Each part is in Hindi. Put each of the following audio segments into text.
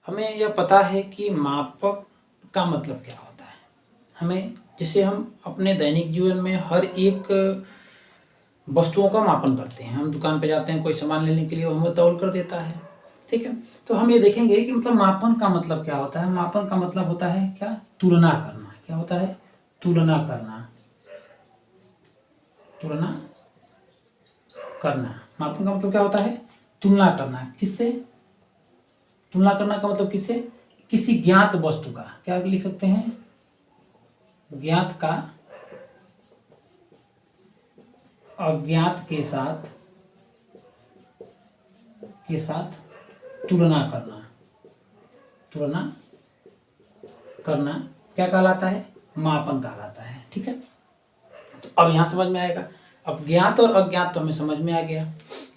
हमें यह पता है कि मापक का मतलब क्या होता है। हमें जैसे हम अपने दैनिक जीवन में हर एक वस्तुओं का मापन करते हैं। हम दुकान पे जाते हैं कोई सामान लेने के लिए, वो हमें तौल कर देता है, ठीक है। तो हम ये देखेंगे कि मतलब मापन का मतलब क्या होता है। मापन का मतलब होता है क्या, तुलना करना। क्या होता है, तुलना करना। तुलना करना, मापन का मतलब क्या होता है, तुलना करना। किससे तुलना करना का मतलब किससे, किसी ज्ञात वस्तु का। क्या लिख सकते हैं, ज्ञात का अज्ञात के साथ तुलना करना। तुलना करना क्या कहलाता है, मापन कहलाता है, ठीक है। तो अब यहाँ समझ में आएगा। अब ज्ञात और अज्ञात तो हमें समझ में आ गया।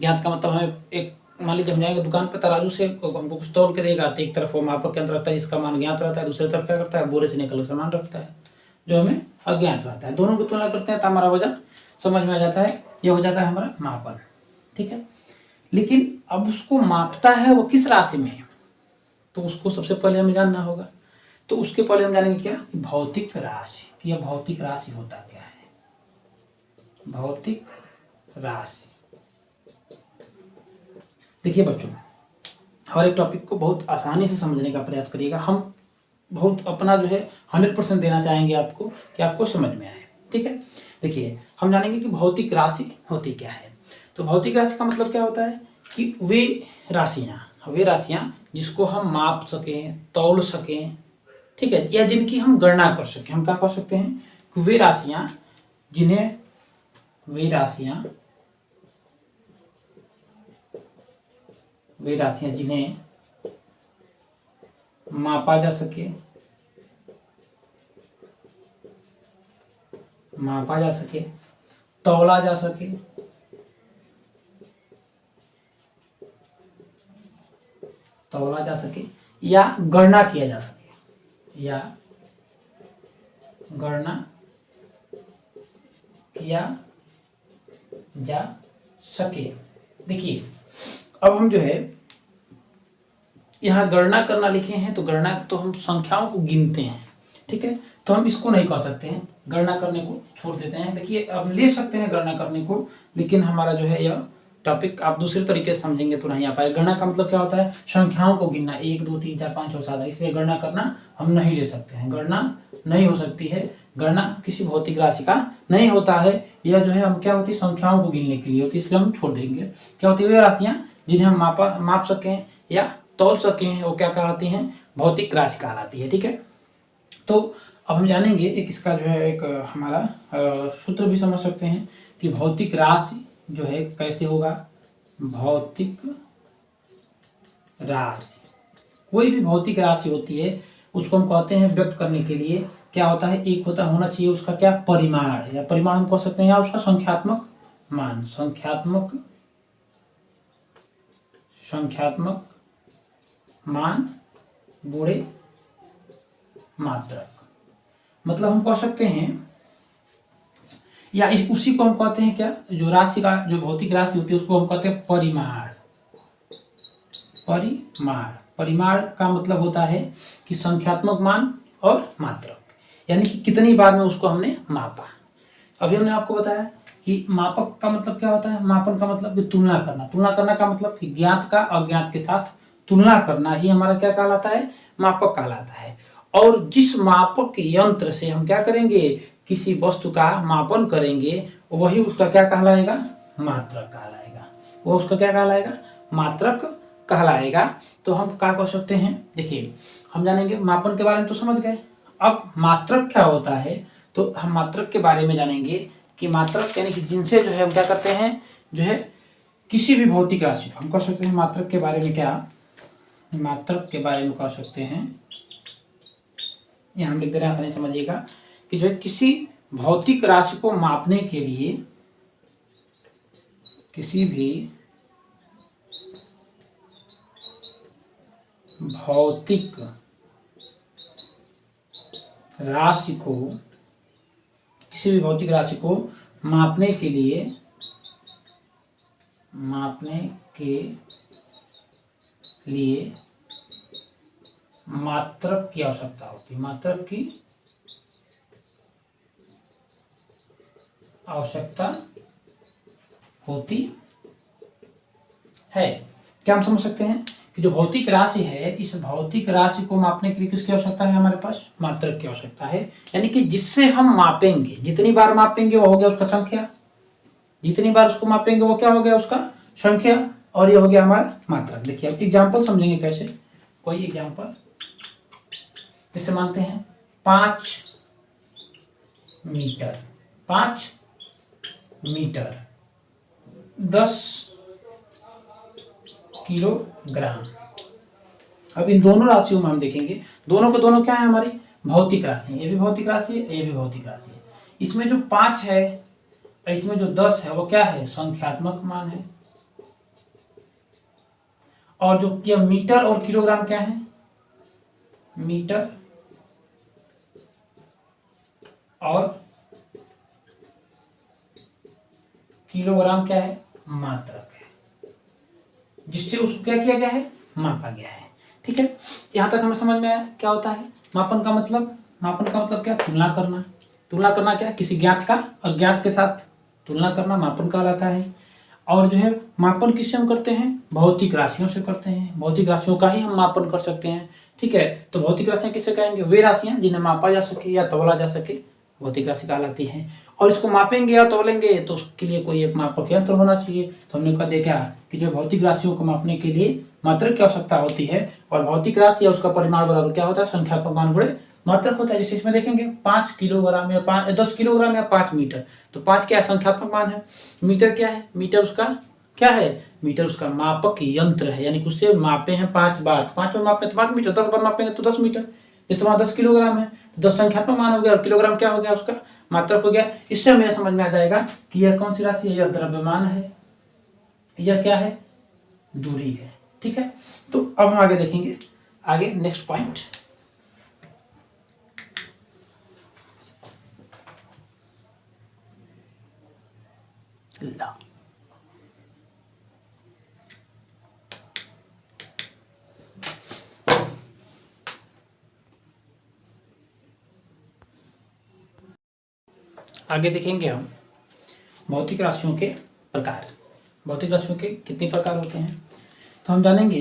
ज्ञात का मतलब हमें एक, मान लीजिए हम जाएंगे दुकान पर, तराजू से हमको कुछ तौल के देगा, तो एक तरफ वो मापक के अंदर रखता है जिसका मान ज्ञात रहता है, दूसरी तरफ क्या करता है, बोरे से निकल सामान रखता है जो हमें अज्ञात रहता है। दोनों की तुलना करते हैं तो हमारा वजन समझ में आ जाता है, यह हो जाता है हमारा मापन, ठीक है। लेकिन अब उसको मापता है वो किस राशि में, तो उसको सबसे पहले हमें जानना होगा। तो उसके पहले हम जानेंगे क्या, भौतिक राशि। कि यह भौतिक राशि होता क्या है, भौतिक राशि। देखिए बच्चों, हर एक टॉपिक को बहुत आसानी से समझने का प्रयास करिएगा। हम बहुत अपना जो है 100% देना चाहेंगे आपको कि आपको समझ में आए, ठीक है। देखिए हम जानेंगे कि भौतिक राशि होती क्या है। तो भौतिक राशि का मतलब क्या होता है कि वे राशियाँ जिसको हम माप सकें, तौल सकें, ठीक है, या जिनकी हम गणना कर सकें। हम क्या कर सकते हैं कि वे राशियाँ जिन्हें मापा जा सके, तौला जा सके, या गणना किया जा सके, देखिए अब हम जो है यहाँ गणना करना लिखे हैं, तो गणना तो हम संख्याओं को गिनते हैं, ठीक है। तो हम इसको नहीं कर सकते हैं, गणना करने को छोड़ देते हैं। देखिए अब ले सकते हैं गणना करने को, लेकिन हमारा जो है यह टॉपिक आप दूसरे तरीके से समझेंगे तो नहीं आ पाएगा। गणना का मतलब क्या होता है, संख्याओं को गिनना, 1 2 3 4 5 6 7, इसलिए गणना करना हम नहीं ले सकते हैं, गणना नहीं हो सकती है। गणना किसी भौतिक राशि का नहीं होता है। यह जो है हम क्या होती है, संख्याओं को गिनने के लिए होती है, इसलिए हम छोड़ देंगे। क्या होती है, वे राशियाँ जिन्हें हम माप सकें या तौल सकें, वो क्या कहलाती हैं, भौतिक राशि कहलाती है, ठीक है। तो अब हम जानेंगे एक इसका जो है एक हमारा सूत्र भी समझ सकते हैं कि भौतिक राशि जो है कैसे होगा। भौतिक राशि, कोई भी भौतिक राशि होती है उसको हम कहते हैं व्यक्त करने के लिए क्या होता है, एक होना चाहिए उसका क्या, परिमाण, या परिमाण हम कह सकते हैं, या उसका संख्यात्मक मान। संख्यात्मक मान गुणे मात्रक, मतलब हम कह सकते हैं, या उसी को हम कहते हैं क्या, जो राशि का जो भौतिक राशि होती है उसको हम कहते हैं परिमाण। परिमाण का मतलब होता है कि संख्यात्मक मान और मात्रक, यानी कि कितनी बार में उसको हमने मापा। अभी हमने आपको बताया कि मापक का मतलब क्या होता है, मापन का मतलब कि तुलना करना का मतलब कि ज्ञात का अज्ञात के साथ तुलना करना ही हमारा क्या कहलाता है, मापक कहलाता है। और जिस मापक यंत्र से हम क्या करेंगे, किसी वस्तु का मापन करेंगे, वही उसका क्या कहलाएगा, मात्रक कहलाएगा। वो उसका क्या कहलाएगा, मात्रक कहलाएगा। तो हम क्या कर सकते हैं, देखिए हम जानेंगे मापन के बारे में तो समझ गए। अब मात्रक क्या होता है, तो हम मात्रक के बारे में जानेंगे कि मात्रक यानी कि जिनसे जो है हम क्या करते हैं, जो है किसी भी भौतिक राशि को हम कह सकते हैं मात्रक के बारे में, क्या मात्रक के बारे में कह सकते हैं, यहाँ हम लिख दे रहे हैं, आसानी समझिएगा कि जो है किसी भौतिक राशि को मापने के लिए, किसी भी भौतिक राशि को मापने के लिए मात्रक की आवश्यकता होती है, मात्रक की आवश्यकता होती है। क्या हम समझ सकते हैं कि जो भौतिक राशि है, इस भौतिक राशि को मापने के लिए किसकी आवश्यकता है? हमारे पास मात्रक की आवश्यकता है, यानी कि जिससे हम मापेंगे, जितनी बार मापेंगे वो हो गया उसका संख्या, जितनी बार उसको मापेंगे वो क्या हो गया उसका संख्या, और ये हो गया हमारा मात्रक। देखिए अब एग्जाम्पल समझेंगे कैसे। कोई एग्जाम्पल जैसे मानते हैं 5 मीटर, 5 मीटर 10 किलोग्राम। अब इन दोनों राशियों में हम देखेंगे, दोनों को दोनों क्या है? हमारी भौतिक राशि, ये भी भौतिक राशि है, ये भी भौतिक राशि है। इसमें जो 5 है, इसमें जो 10 है, वो क्या है? संख्यात्मक मान है। और जो ये मीटर और किलोग्राम क्या है? मीटर और किलोग्राम क्या है? मात्रक है, जिससे उसको क्या किया गया है? मापा गया है। ठीक है, यहां तक हमें समझ में आया क्या होता है मापन का मतलब? मापन का मतलब क्या? तुलना करना। तुलना करना क्या? किसी ज्ञात का अज्ञात के साथ तुलना करना मापन कहलाता है। और जो है मापन किससे हम करते हैं? भौतिक राशियों से करते हैं। भौतिक राशियों का ही हम मापन कर सकते हैं। ठीक है, तो भौतिक राशियां किसे कहेंगे? वे राशियां जिन्हें मापा जा सके या तौला जा सके, भौतिक राशि कहलाती है। और इसको मापेंगे या तौलेंगे तो उसके लिए कोई एक मापक यंत्र होना चाहिए। तो हमने कहा देखा कि जो भौतिक राशियों को मापने के लिए मात्रक की आवश्यकता होती है, और भौतिक राशि या उसका परिमाण बराबर क्या होता है? संख्यात्मक मान गुणे मात्रक होता है। जैसे इसमें देखेंगे 5 किलोग्राम या 10 किलोग्राम या 5 मीटर, तो 5 क्या है? संख्यात्मक मान है। मीटर क्या है? मीटर उसका क्या है? मीटर उसका मापक यंत्र है, यानी कि उससे मापे हैं 5 बार, तो 5 बार मापे तो 5 मीटर, 10 बार मापेंगे तो 10 मीटर। जैसे वहां 10 किलोग्राम है तो 10 संख्यात्मक मान हो गया, और किलोग्राम क्या हो गया? उसका मात्रक हो गया। इससे हमें समझ में आ जाएगा कि यह कौन सी राशि है? यह द्रव्यमान है, यह क्या है? दूरी है। ठीक है, तो अब हम आगे देखेंगे, आगे नेक्स्ट पॉइंट। आगे देखेंगे हम भौतिक राशियों के प्रकार। भौतिक राशियों के कितने प्रकार होते हैं? तो हम जानेंगे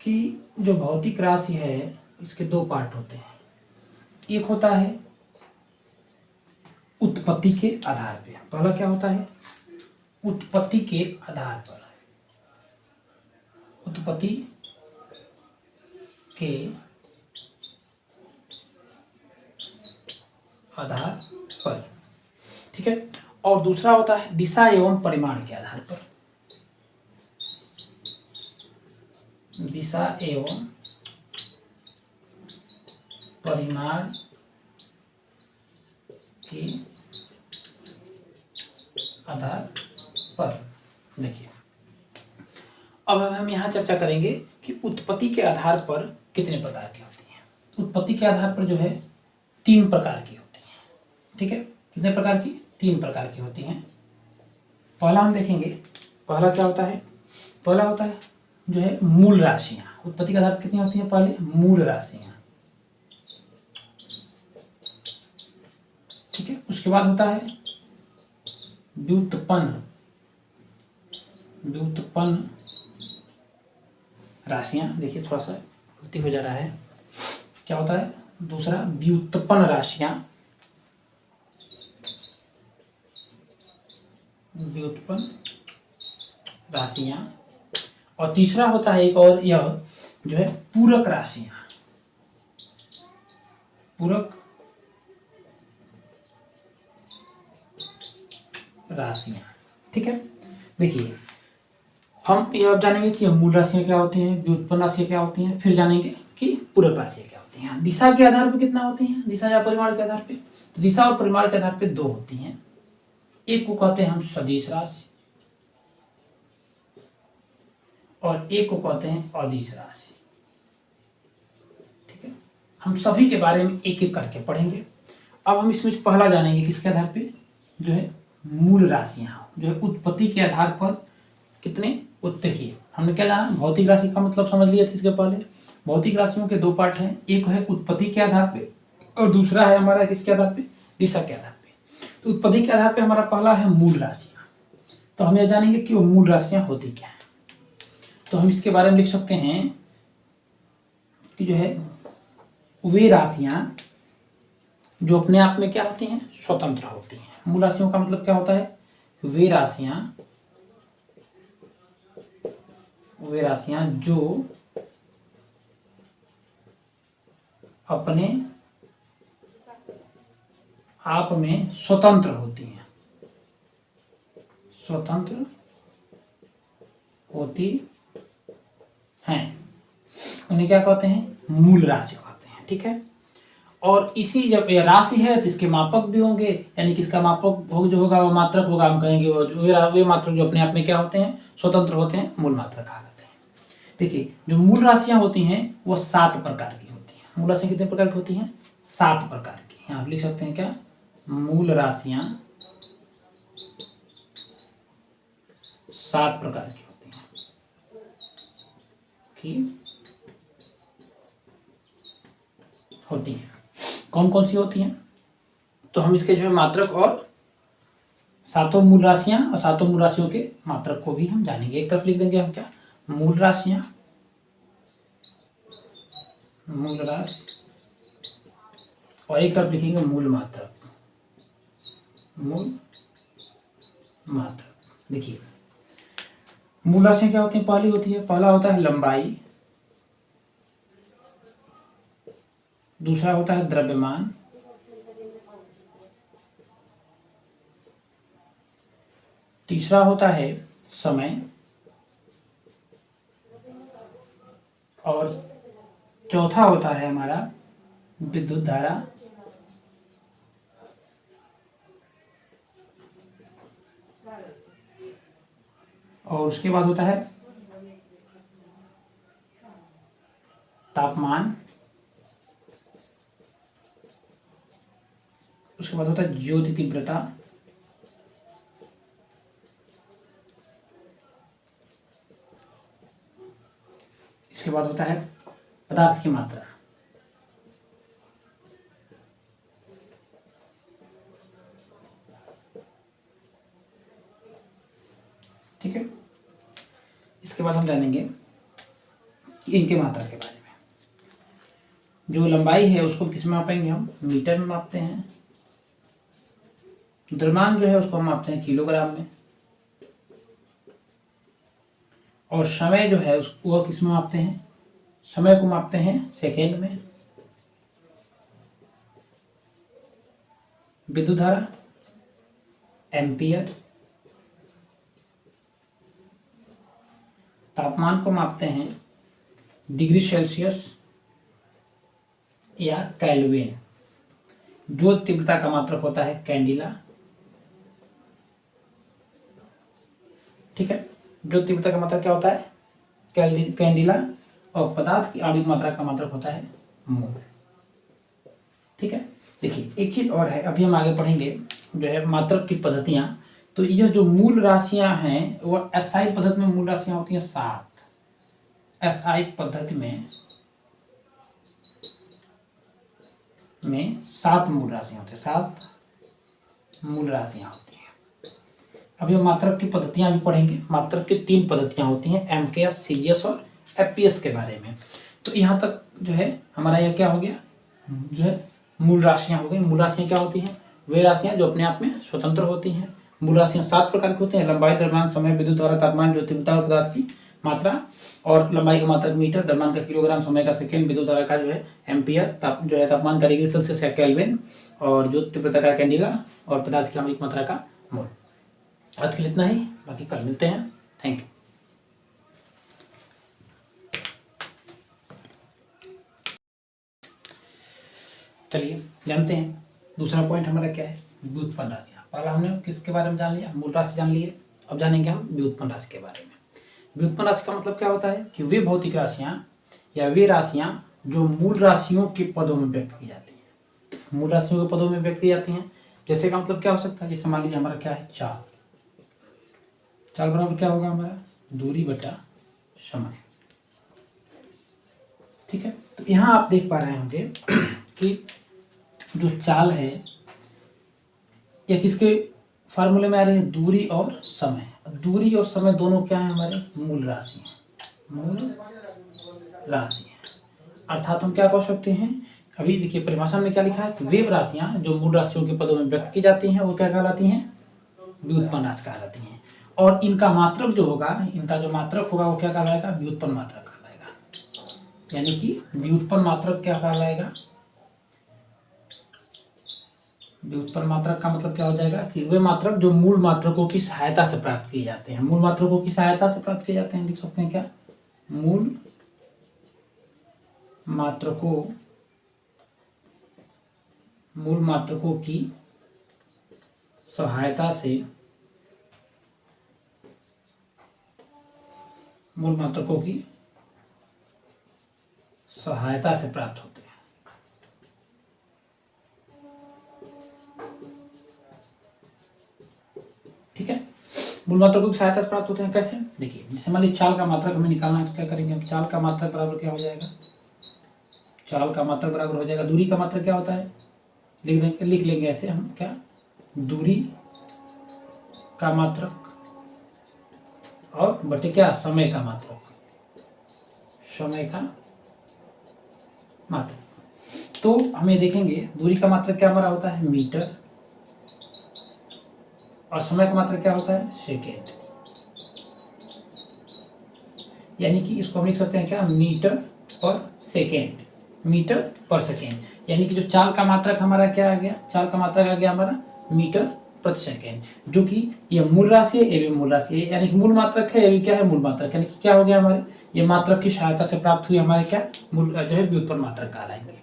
कि जो भौतिक राशि है इसके 2 पार्ट होते हैं। एक होता है उत्पत्ति के आधार पे। पहला क्या होता है? उत्पत्ति के आधार पर। उत्पत्ति के आधार पर, ठीक है। और दूसरा होता है दिशा एवं परिमाण के आधार पर। दिशा एवं परिमाण के आधार पर। देखिए अब हम यहाँ चर्चा करेंगे कि उत्पत्ति के आधार पर कितने प्रकार की होती हैं। उत्पत्ति के आधार पर जो है 3 प्रकार की होती हैं। ठीक है, कितने प्रकार की? 3 प्रकार की होती हैं। पहला हम देखेंगे, पहला क्या होता है? पहला होता है जो है मूल राशियां। उत्पत्ति के आधार पर कितनी होती हैं? पहले मूल राशियां। ठीक है, उसके बाद होता है व्युत्पन्न। व्युत्पन्न राशियां। देखिए थोड़ा सा गलती हो जा रहा है, क्या होता है? दूसरा व्युत्पन्न राशियां, व्युत्पन्न राशियां। और तीसरा होता है एक और, यह जो है पूरक राशियां। पूरक राशियां। ठीक है, देखिए हम ये अब जानेंगे कि मूल राशियां क्या होती हैं, व्युत्पन्न राशियां क्या होती हैं, फिर जानेंगे कि पूरक राशियां क्या होती हैं। दिशा के आधार पर कितना होती हैं? दिशा या परिमाण के आधार पे? तो दिशा और परिमाण के आधार पे 2 होती हैं। एक को कहते हैं हम सदिश राशि, और एक को कहते हैं अदिश राशि। ठीक है, हम सभी के बारे में एक एक करके पढ़ेंगे। अब हम इसमें पहला जानेंगे किसके आधार पे? जो है मूल राशियां, जो है उत्पत्ति के आधार पर कितने। देखिए हमने क्या जाना? भौतिक राशि का मतलब समझ लिया था इसके पहले। भौतिक राशियों के दो पार्ट हैं, एक है उत्पत्ति के आधार पे और दूसरा है हमारा किसके आधार पे, दिशा के आधार पे। तो उत्पत्ति के आधार पे हमारा पहला है मूल राशियां। तो हम यह जानेंगे कि वो मूल राशियां होती क्या है। तो हम इसके बारे में लिख सकते हैं कि जो है वे राशियां जो अपने आप में क्या होती हैं, स्वतंत्र होती हैं। मूल राशियों का मतलब क्या होता है, वे राशियां जो अपने आप में स्वतंत्र होती हैं, स्वतंत्र होती हैं, उन्हें क्या कहते हैं, मूल राशि कहते हैं। ठीक है। और इसी जब ये राशि है तो इसके मापक भी होंगे, यानी कि इसका मापक जो होगा वो मात्रक होगा, हम कहेंगे वो जो वे मात्रक जो अपने आप में क्या होते हैं, स्वतंत्र होते हैं, मूल मात्रक कहलाते हैं। देखिए जो मूल राशियां होती हैं वो 7 प्रकार की होती हैं। मूल राशियां कितने प्रकार की होती हैं, 7 प्रकार की। यहाँ आप लिख सकते हैं क्या, मूल राशियां 7 प्रकार की होती हैं। कौन कौन सी होती हैं, तो हम इसके जो है मात्रक और 7 मूल राशियां और 7 मूल राशियों के मात्रक को भी हम जानेंगे। एक तरफ लिख देंगे हम क्या, मूल राशियां, मूल राशि, और एक तरफ लिखेंगे मूल मात्रक, मूल मात्रक। देखिए मूल राशियां क्या होती हैं, पहली होती है, पहला होता है लंबाई, दूसरा होता है द्रव्यमान, तीसरा होता है समय, और चौथा होता है हमारा विद्युत धारा, और उसके बाद होता है तापमान, उसके बाद होता है ज्योति तीव्रता, इसके बाद होता है पदार्थ की मात्रा। ठीक है। इसके बाद हम जानेंगे कि इनके मात्रा के बारे में। जो लंबाई है उसको किस में मापेंगे, हम मीटर में मापते हैं। द्रव्यमान जो है उसको हम मापते हैं किलोग्राम में, और समय जो है उसको किस में मापते हैं, समय को मापते हैं सेकेंड में। विद्युत धारा एम्पियर, तापमान को मापते हैं डिग्री सेल्सियस या केल्विन। जो तीव्रता का मात्रक होता है कैंडिला। ठीक है। जो तीव्रता का मात्रक क्या होता है, कैंडिला, और पदार्थ की आणविक मात्रा का मात्रक होता है मोल। ठीक है। देखिए एक चीज और है, अभी हम आगे पढ़ेंगे जो है मात्रक की पद्धतियां। तो यह जो मूल राशियां हैं वो एसआई पद्धति में मूल राशियां होती हैं 7। एसआई पद्धति में 7 मूल राशियां होती हैं, 7 मूल राशियां होती हैं। अभी हम मात्रक की पद्धतियां भी पढ़ेंगे। मात्रक की 3 पद्धतियां होती हैं, एमकेएस, सीजीएस और एफपीएस के बारे में। तो यहाँ तक जो है हमारा यह क्या हो गया, जो है मूल राशियां हो गई। मूल राशियां क्या होती हैं, वे राशियां जो अपने आप में स्वतंत्र होती हैं। मूल राशियां 7 प्रकार की होती हैं, लंबाई, द्रव्यमान, समय, विद्युत धारा, तापमान, जो तीव्रता और पदार्थ की मात्रा। और लंबाई का मात्रक मीटर, द्रव्यमान का किलोग्राम, समय का सेकेंड, विद्युत धारा का जो है एम्पियर, जो है तापमान का डिग्री सेल्सियस या केल्विन, और जो तीव्रता का कैंडिला, और पदार्थ की आणविक मात्रा का मोल। आज के लिए इतना ही, बाकी कल मिलते हैं। Thank you. चलिए जानते हैं दूसरा पॉइंट हमारा क्या है, व्युत्पन्न राशियां। पहला हमने किसके बारे में जान लिया, मूल राशि जान लिए। अब जानेंगे हम व्युत्पन्न राशि के बारे में। व्युत्पन्न राशि का मतलब क्या होता है कि वे भौतिक राशियां या वे राशियां जो मूल राशियों के पदों में व्यक्त की जाती हैं। मूल राशियों के पदों में व्यक्त की जाती हैं। जैसे का मतलब क्या हो सकता है, जैसे मान लीजिए हमारा क्या है, चाल। चाल बराबर क्या होगा हमारा, दूरी बटा समय। ठीक ठीक है, तो यहाँ आप देख पा रहे होंगे कि जो चाल है या किसके फार्मूले में आ रही है, दूरी और समय। अब दूरी और समय दोनों क्या है, हमारे मूल राशि है, मूल राशि है। अर्थात हम क्या कह सकते हैं, अभी देखिए परिभाषा में क्या लिखा है कि वे राशियां जो मूल राशियों के पदों में व्यक्त की जाती हैं वो क्या कहलाती हैं, व्युत्पन्न राशि कहलाती हैं। और इनका मात्रक जो होगा, इनका जो मात्रक होगा वो क्या कहलाएगा, व्युत्पन्न मात्रक कहलाएगा। यानी कि व्युत्पन्न मात्रक क्या कहलाएगा, व्युत्पन्न मात्रक का मतलब क्या हो जाएगा कि वे मात्रक जो मूल मात्रकों की सहायता से प्राप्त किए जाते हैं, मूल मात्रकों की सहायता से प्राप्त किए जाते हैं, लिख सकते हैं क्या, मूल मात्रकों की सहायता से, मूल मात्रकों की सहायता से प्राप्त होते हैं। ठीक है, मूल मात्रकों की सहायता से प्राप्त होते हैं कैसे, देखिए जैसे मान लीजिए चाल का मात्रक हमें निकालना है तो क्या करेंगे हम, चाल का मात्रक बराबर क्या हो जाएगा, चाल का मात्रक बराबर हो जाएगा, दूरी का मात्रक क्या होता है, लिख लेंगे ऐसे हम क्या, दूरी का मात्रक और बटे क्या, समय का मात्रक, समय का मात्रक। तो हमें देखेंगे दूरी का मात्रक क्या हमारा होता है, मीटर, और समय का मात्रक क्या होता है, सेकेंड। यानी कि इसको हम लिख सकते हैं क्या, मीटर पर सेकेंड, मीटर पर सेकेंड। यानी कि जो चाल का मात्रक हमारा क्या आ गया, चाल का मात्रक आ गया हमारा मीटर प्रति सेकेंड, जो कि ये मूल राशि है, ये भी मूल राशि है, यानी कि मूल मात्रक है, ये भी क्या है, मूल मात्रक। यानी कि क्या हो गया हमारे, ये मात्रक की सहायता से प्राप्त हुई हमारे क्या, मूल जो है व्युत्पन्न मात्रक कहलाएंगे।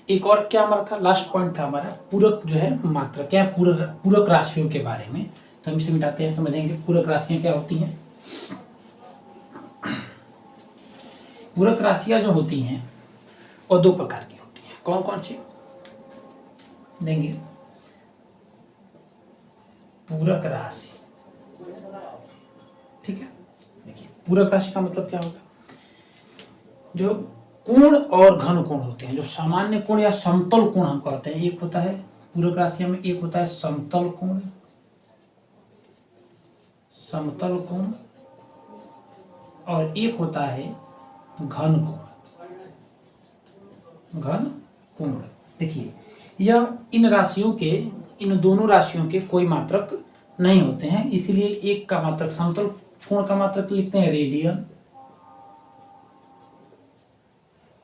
एक और क्या हमारा था, लास्ट पॉइंट था हमारा पूरक जो है मात्रक, क्या पूरक राशियों के बारे में। तो हम इसे मिटाते हैं, समझेंगे पूरक राशियां क्या होती हैं। पूरक राशियां जो होती हैं वो दो प्रकार की होती हैं, कौन कौन सी देंगे, पूरक राशि। ठीक है, देखिए पूरक राशि का मतलब क्या होगा, जो कोण और घन कोण होते हैं, जो सामान्य कोण या समतल कोण हम कहते हैं, एक होता है पूरक राशियों में, एक होता है समतल कोण, समतल कोण, और एक होता है घन कोण, घन कोण। देखिए यह इन राशियों के, इन दोनों राशियों के कोई मात्रक नहीं होते हैं, इसलिए एक का मात्रक, समतल कोण का मात्रक लिखते हैं रेडियन,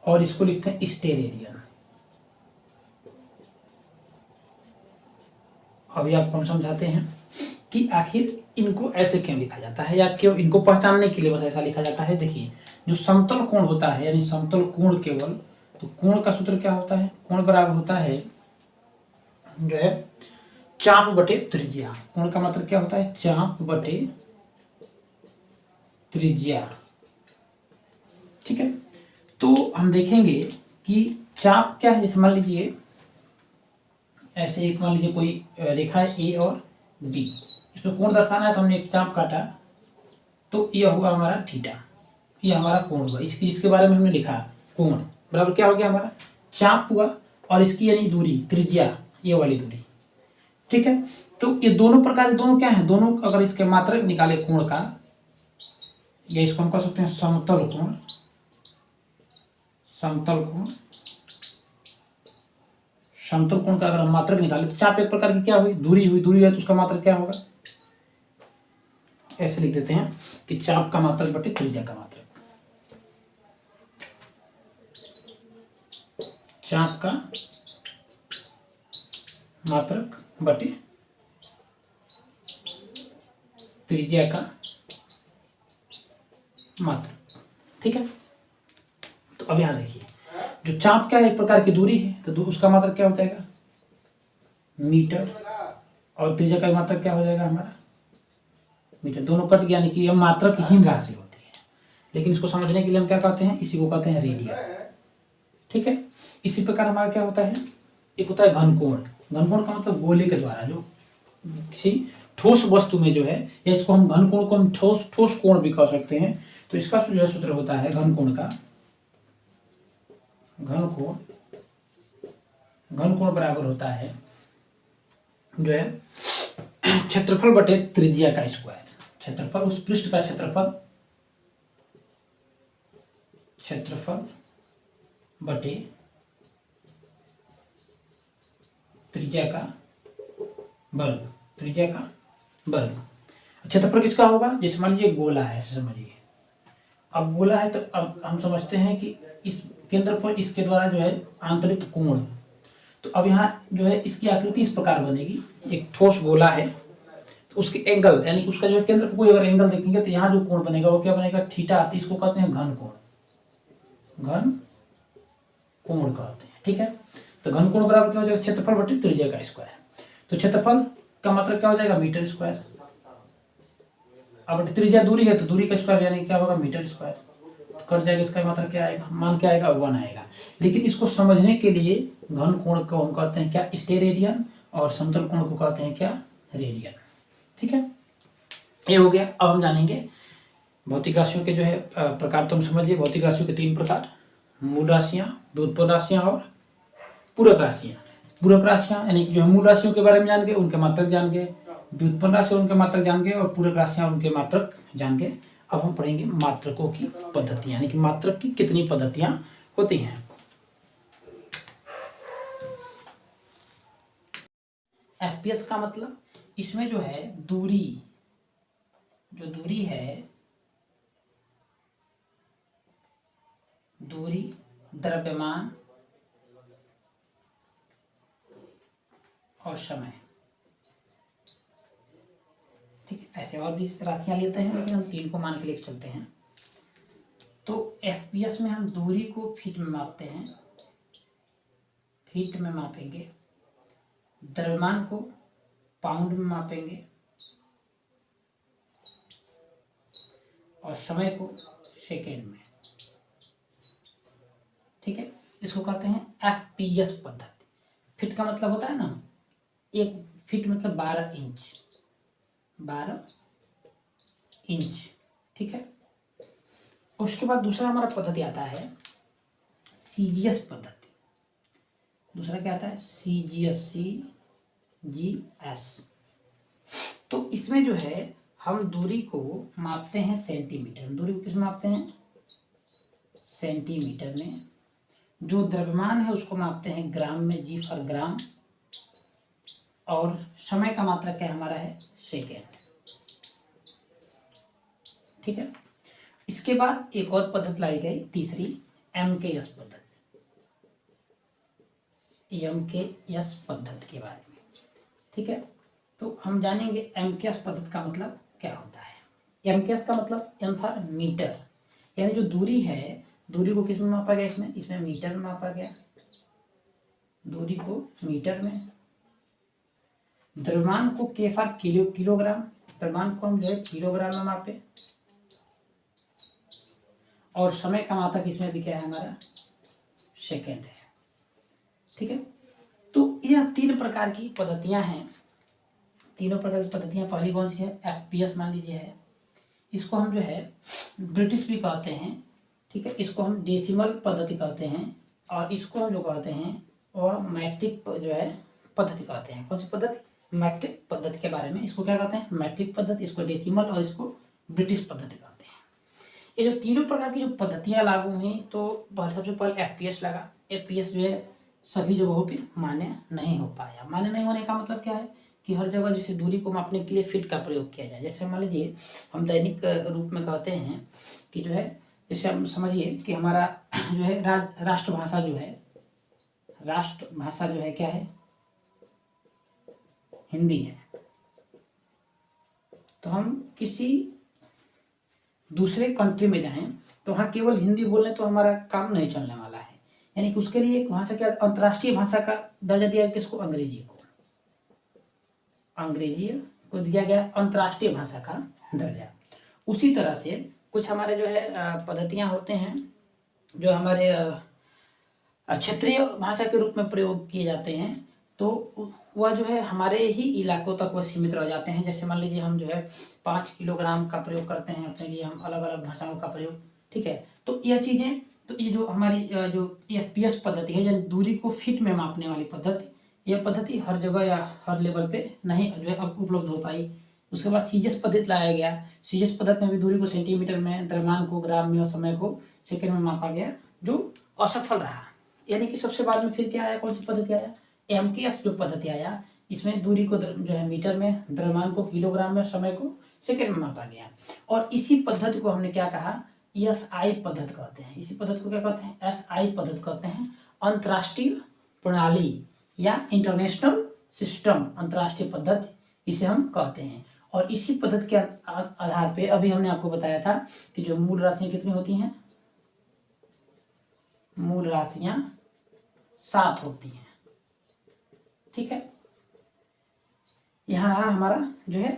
और इसको लिखते हैं स्टेरेडियन। अभी आपको हम समझाते हैं कि आखिर इनको ऐसे क्यों लिखा जाता है, या क्यों इनको पहचानने के लिए बस ऐसा लिखा जाता है। देखिए जो समतल कोण होता है, यानी समतल कोण केवल, तो कोण का सूत्र क्या होता है, कोण बराबर होता है जो है चाप बटे त्रिज्या। कोण का मतलब क्या होता है, चाप बटे त्रिज्या। ठीक है, तो हम देखेंगे कि चाप क्या है, जैसे मान लीजिए ऐसे एक मान लीजिए कोई रेखा है ए और बी, इसमें कोण दर्शाना है तो हमने एक चाप काटा, तो यह हुआ हमारा थीटा, ये हमारा कोण हुआ। इसके बारे में हमने लिखा कोण बराबर क्या हो गया हमारा, चाप हुआ, और इसकी यानी दूरी त्रिज्या, ये वाली दूरी। ठीक है, तो ये दोनों प्रकार के, दोनों क्या है, दोनों अगर इसके मात्रक निकाले कोण का, या इसको हम कह सकते हैं समतल कोण, समतल कोण, समतल कोण का अगर हम मात्रक निकाले तो चाप एक प्रकार की क्या हुई, दूरी हुई, दूरी है तो उसका मात्रक क्या होगा, ऐसे लिख देते हैं कि चाप का मात्रक बटे त्रिज्या का मात्रक, चाप का मात्रक बटे त्रिज्या का मात्रक। ठीक है, तो अब यहां देखिए जो चाप क्या है, एक प्रकार की दूरी है, तो उसका मात्रक क्या हो जाएगा, मीटर, और त्रिज्या का मात्रक क्या हो जाएगा हमारा, मीटर। दोनों कट गया, यानी कि यह मात्रकहीन राशि होती है, लेकिन इसको समझने के लिए हम क्या कहते हैं, इसी को कहते हैं रेडियन। ठीक है, इसी प्रकार हमारा क्या होता है, एक होता है घनकोण। घनकोण का मतलब गोले के द्वारा, जो किसी ठोस वस्तु में जो है, या इसको हम घनकोण को हम ठोस कोण भी कह सकते हैं। तो इसका जो सूत्र होता है घनकोण का, घन कोण बराबर होता है जो है क्षेत्रफल बटे त्रिज्या का स्क्वायर। क्षेत्रफल, उस पृष्ठ का क्षेत्रफल बटे त्रिज्या का वर्ग। क्षेत्रफल किसका होगा? जैसे मान लीजिए गोला है, ऐसे समझिए। अब गोला है तो अब हम समझते हैं कि इस केंद्र पर इसके द्वारा जो है आंतरिक कोण, तो अब यहाँ जो है इसकी आकृति इस प्रकार बनेगी। एक ठोस गोला है तो उसके एंगल, यानी उसका जो है केंद्र पर कोई अगर एंगल देखेंगे तो यहाँ जो कोण बनेगा वो क्या बनेगा? थीटा। तो इसको कहते हैं घन कोण कहते हैं। ठीक है, तो घन कोण बराबर क्या हो जाएगा? क्षेत्रफल बटे त्रिज्या का स्क्वायर। तो क्षेत्रफल का मतलब क्या हो जाएगा? Metre square. अब त्रिज्या दूरी है तो दूरी का स्क्वायर यानी क्या होगा? Metre square. तो कट जाएगा, इसका मतलब क्या आएगा? मान क्या आएगा? 1 आएगा। लेकिन इसको समझने के लिए घन कोण को हम कहते हैं क्या? स्टेरेडियन। और समतल कोण को कहते हैं क्या? रेडियन। ठीक है, ये हो गया। अब हम जानेंगे भौतिक राशियों के जो है प्रकार। तो हम समझ लिए भौतिक राशियों के 3 प्रकार: मूल राशियां, व्युत्पन्न राशियां और पूरक राशियां। पूरक राशियां यानी जो मूल राशियों के बारे में जान गए, उनके मात्रक जान गए, व्युत्पन्न राशि उनके मात्रक जान गए, और पूरक राशियां उनके मात्रक जान गए। अब हम पढ़ेंगे मात्रकों की पद्धतियां, यानी कि मात्रक की कितनी पद्धतियां होती हैं। एफपीएस का मतलब, इसमें जो है दूरी है, दूरी, द्रव्यमान और समय। ठीक है, ऐसे और भी राशियां लेते हैं लेकिन हम 3 को मान के लेके चलते हैं। तो एफपीएस में हम दूरी को फीट में मापते हैं, फीट में मापेंगे। द्रव्यमान को पाउंड में मापेंगे और समय को सेकेंड में। ठीक है, इसको कहते हैं एफपीएस पद्धति। फीट का मतलब होता है ना, 1 फीट मतलब 12 इंच। ठीक है, उसके बाद दूसरा हमारा पद्धति आता है सीजीएस पद्धति। दूसरा क्या आता है? सीजीएस। तो इसमें जो है हम दूरी को मापते हैं सेंटीमीटर। दूरी को किस में मापते हैं? सेंटीमीटर में। जो द्रव्यमान है उसको मापते हैं ग्राम में, जी फॉर ग्राम। और समय का मात्रा क्या हमारा है? सेकेंड। ठीक है, इसके बाद एक और पद्धति लाई गई, तीसरी, एमकेएस पद्धति। एमकेएस पद्धति के बारे में। ठीक है, तो हम जानेंगे एमकेएस पद्धति का मतलब क्या होता है। एमकेएस का मतलब एम फॉर मीटर, यानी जो दूरी है, दूरी को किस में मापा गया? इसमें मीटर में मापा गया, दूरी को मीटर में। द्रव्यमान को के फॉर किलोग्राम, द्रव्यमान को हम जो है किलोग्राम में मापे। और समय का मात्रक इसमें भी क्या है हमारा? सेकेंड है। ठीक है, तो यह 3 प्रकार की पद्धतियां हैं। तीनों प्रकार की पद्धतियां, पहली कौन सी है? एफपीएस मान लीजिए है। इसको हम जो है ब्रिटिश भी कहते हैं। ठीक है, इसको हम डेसिमल पद्धति कहते हैं। और इसको हम जो कहते हैं वह मैट्रिक जो है पद्धति कहते हैं। कौन सी पद्धति? मैट्रिक पद्धति के बारे में। इसको क्या कहते हैं? मैट्रिक पद्धति, इसको डेसिमल, और इसको ब्रिटिश पद्धति कहते हैं। ये जो तीनों प्रकार की जो पद्धतियां लागू हुई, तो सबसे पहले एफपीएस लगा। एफपीएस जो है सभी जगहों पे मान्य नहीं हो पाया। मान्य नहीं होने का मतलब क्या है? कि हर जगह जैसे दूरी को मापने के लिए फीट का प्रयोग किया जाए। जैसे मान लीजिए हम दैनिक रूप में कहते हैं कि जो है, जैसे हम समझिए कि हमारा जो है राष्ट्रभाषा जो है, राष्ट्रभाषा जो है क्या है? हिंदी है। तो हम किसी दूसरे कंट्री में जाएं तो वहाँ केवल हिंदी बोलने तो हमारा काम नहीं चलने वाला है। यानी कि उसके लिए एक भाषा क्या, अंतर्राष्ट्रीय भाषा का दर्जा दिया किसको? अंग्रेजी को। अंग्रेजी को दिया गया अंतर्राष्ट्रीय भाषा का दर्जा। उसी तरह से कुछ हमारे जो है पद्धतियां होते हैं जो हमारे क्षेत्रीय भाषा के रूप में प्रयोग किए जाते हैं। तो वह जो है हमारे ही इलाकों तक वह सीमित रह जाते हैं। जैसे मान लीजिए हम जो है 5 किलोग्राम का प्रयोग करते हैं अपने लिए, हम अलग अलग भाषाओं का प्रयोग। ठीक है, तो यह चीज़ें तो ये जो हमारी जो FPS पद्धति है, यानी दूरी को फीट में मापने वाली पद्धति, यह पद्धति हर जगह या हर लेवल पे नहीं जो है अब उपलब्ध हो पाई। उसके बाद सीजीएस पद्धति लाया गया। सीजीएस पद्धति में भी दूरी को सेंटीमीटर में, द्रव्यमान को ग्राम में और समय को सेकंड में मापा गया, जो असफल रहा। यानी कि सबसे बाद में फिर क्या आया, कौन सी पद्धति आया, MKS जो पद्धति आया। इसमें दूरी को जो है मीटर में, द्रव्यमान को किलोग्राम में, समय को सेकंड में मापा गया। और इसी पद्धति को हमने क्या कहा, SI पद्धति कहते हैं। इसी पद्धति को क्या कहते हैं, SI पद्धति कहते हैं। अंतर्राष्ट्रीय प्रणाली या इंटरनेशनल सिस्टम, अंतर्राष्ट्रीय पद्धति इसे हम कहते हैं। और इसी पद्धति के आधार पे अभी हमने आपको बताया था कि जो मूल राशियां कितनी होती हैं, मूल राशियां 7 होती हैं। ठीक है, यहाँ रहा हमारा जो है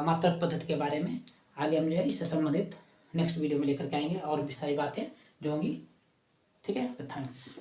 मात्रक पद्धति के बारे में। आगे हम जो है इससे संबंधित नेक्स्ट वीडियो में लेकर के आएंगे और भी सारी बातें जो होंगी। ठीक है, थैंक्स।